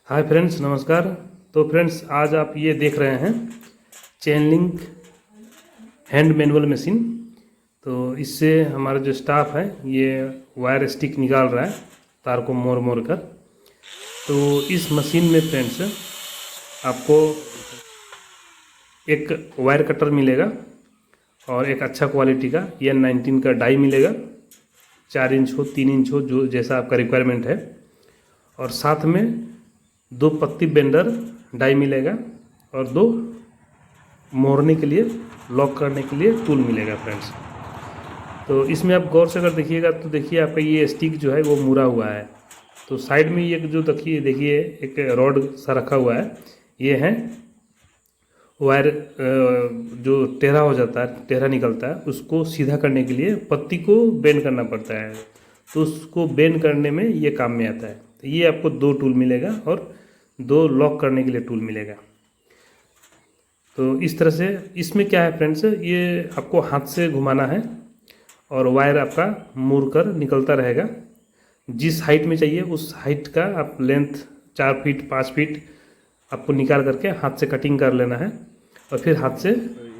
Hi friends, नमस्कार। तो friends, आज आप ये देख रहे हैं chain link hand manual machine. तो इससे हमारा जो स्टाफ है ये वायर स्टिक निकाल रहा है, तार को मोड़ मोड़ कर। तो इस मशीन में फ्रेंड्स आपको एक वायर कटर मिलेगा और एक अच्छा क्वालिटी का N19 का डाई मिलेगा। 4 इंच हो, 3 इंच हो, जो जैसा आपका रिक्वायरमेंट है। और साथ में 2 पत्ती बेंडर डाई मिलेगा और 2 मोड़ने के लिए, लॉक करने के लिए टूल मिलेगा फ्रेंड्स। तो इसमें आप गौर से अगर देखिएगा तो देखिए आपका ये स्टिक जो है वो मुड़ा हुआ है। तो साइड में ये जो देखिए एक रॉड सा रखा हुआ है, ये है वायर जो टेढ़ा हो जाता है, टेढ़ा निकलता है, उसको सीधा करने के लिए पत्ती को बेंड करना पड़ता है। तो उसको बेंड करने में ये काम में आता है। तो ये आपको 2 टूल मिलेगा और 2 लॉक करने के लिए टूल मिलेगा। तो इस तरह से इसमें क्या है फ्रेंड्स, ये आपको हाथ से घुमाना है और वायर आपका मुड़ कर निकलता रहेगा। जिस हाइट में चाहिए उस हाइट का आप लेंथ 4 फीट 5 फीट आपको निकाल करके हाथ से कटिंग कर लेना है और फिर हाथ से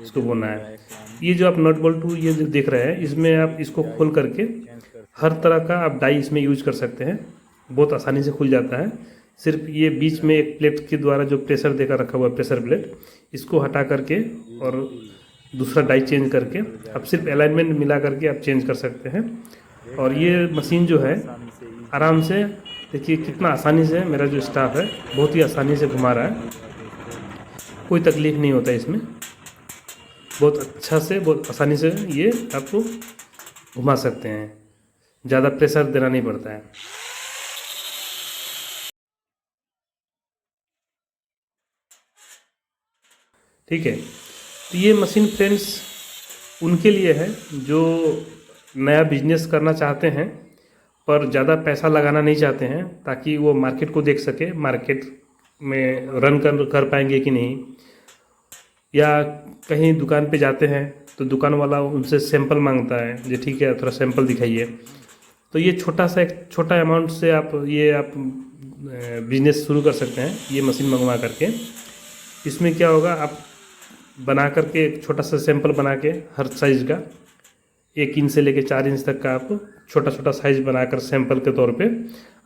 इसको बुनना है। ये जो आप नट बोल्ट ये जो देख रहे हैं, इसमें आप इसको खोल करके हर तरह का आप डाई इसमें यूज कर सकते हैं। बहुत आसानी से खुल जाता है। सिर्फ ये बीच में एक प्लेट के द्वारा जो प्रेशर देकर रखा हुआ है, प्रेशर प्लेट, इसको हटा करके और दूसरा डाई चेंज करके आप सिर्फ अलाइनमेंट मिला करके आप चेंज कर सकते हैं। और ये मशीन जो है आराम से, देखिए कितना आसानी से मेरा जो स्टाफ है बहुत ही आसानी से घुमा रहा है। कोई तकलीफ नहीं होता है इसमें। बहुत अच्छा से, बहुत आसानी से ये आपको घुमा सकते हैं। ज़्यादा प्रेशर देना नहीं पड़ता है। ठीक है। तो ये मशीन फ्रेंड्स उनके लिए है जो नया बिजनेस करना चाहते हैं पर ज़्यादा पैसा लगाना नहीं चाहते हैं, ताकि वो मार्केट को देख सके, मार्केट में रन कर पाएंगे कि नहीं। या कहीं दुकान पे जाते हैं तो दुकान वाला उनसे सैंपल मांगता है, जो ठीक है थोड़ा सैंपल दिखाइए। तो ये एक छोटा अमाउंट से आप बिजनेस शुरू कर सकते हैं ये मशीन मंगवा करके। इसमें क्या होगा, आप बना करके एक छोटा सा सैंपल बना के हर साइज़ का 1 इंच से लेके 4 इंच तक का आप छोटा छोटा साइज़ बनाकर सैंपल के तौर पे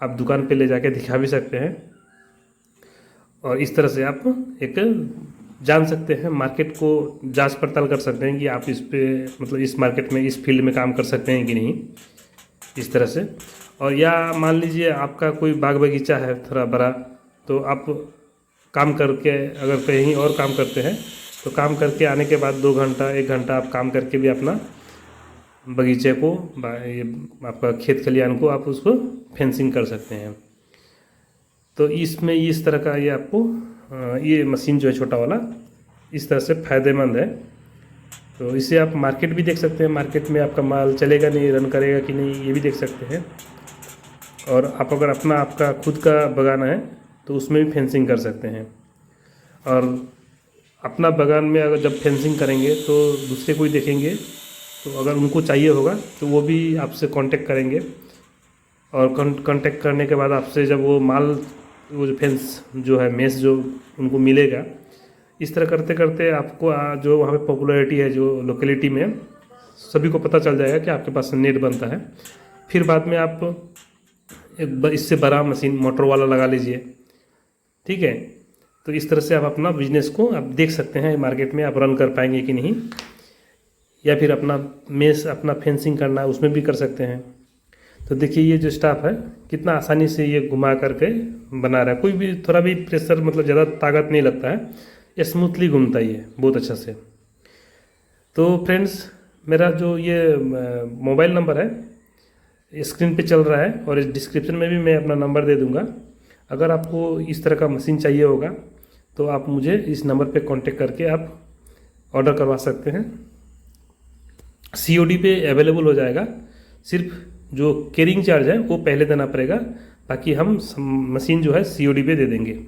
आप दुकान पे ले जाके दिखा भी सकते हैं। और इस तरह से आप एक जान सकते हैं, मार्केट को जांच पड़ताल कर सकते हैं कि आप इस पे, मतलब इस मार्केट में, इस फील्ड में काम कर सकते हैं कि नहीं, इस तरह से। और या मान लीजिए आपका कोई बाग बगीचा है थोड़ा बड़ा, तो आप काम करके अगर कहीं और काम करते हैं तो काम करके आने के बाद 2 घंटा 1 घंटा आप काम करके भी अपना बगीचे को, आपका खेत खलिहान को आप उसको फेंसिंग कर सकते हैं। तो इसमें इस तरह का ये आपको ये मशीन जो है छोटा वाला, इस तरह से फ़ायदेमंद है। तो इसे आप मार्केट भी देख सकते हैं, मार्केट में आपका माल चलेगा नहीं, रन करेगा कि नहीं, ये भी देख सकते हैं। और आप अगर आपका खुद का बगान है तो उसमें भी फेंसिंग कर सकते हैं। और अपना बगान में अगर जब फेंसिंग करेंगे तो दूसरे कोई देखेंगे, तो अगर उनको चाहिए होगा तो वो भी आपसे कांटेक्ट करेंगे। और कांटेक्ट करने के बाद आपसे जब वो माल, वो जो फेंस जो है, मेस जो उनको मिलेगा, इस तरह करते करते आपको जो वहाँ पे पॉपुलैरिटी है जो लोकेलिटी में, सभी को पता चल जाएगा कि आपके पास नेट बनता है। फिर बाद में आप एक इससे बड़ा मशीन मोटर वाला लगा लीजिए। ठीक है। तो इस तरह से आप अपना बिजनेस को आप देख सकते हैं, मार्केट में आप रन कर पाएंगे कि नहीं। या फिर अपना मेस, अपना फेंसिंग करना, उसमें भी कर सकते हैं। तो देखिए ये जो स्टाफ है कितना आसानी से ये घुमा करके बना रहा है। कोई भी थोड़ा भी प्रेशर, मतलब ज़्यादा ताकत नहीं लगता है, ये स्मूथली घूमता ही है बहुत अच्छा से। तो फ्रेंड्स, मेरा जो ये मोबाइल नंबर है स्क्रीन पे चल रहा है और इस डिस्क्रिप्शन में भी मैं अपना नंबर दे दूँगा। अगर आपको इस तरह का मशीन चाहिए होगा तो आप मुझे इस नंबर पे कांटेक्ट करके आप ऑर्डर करवा सकते हैं। COD पे अवेलेबल हो जाएगा। सिर्फ जो कैरिंग चार्ज है वो पहले देना पड़ेगा, बाकी हम मशीन जो है COD पे दे देंगे।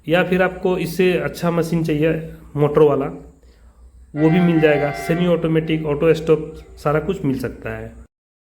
या फिर आपको इससे अच्छा मशीन चाहिए मोटर वाला, वो भी मिल जाएगा। सेमी ऑटोमेटिक, ऑटो स्टॉप, सारा कुछ मिल सकता है।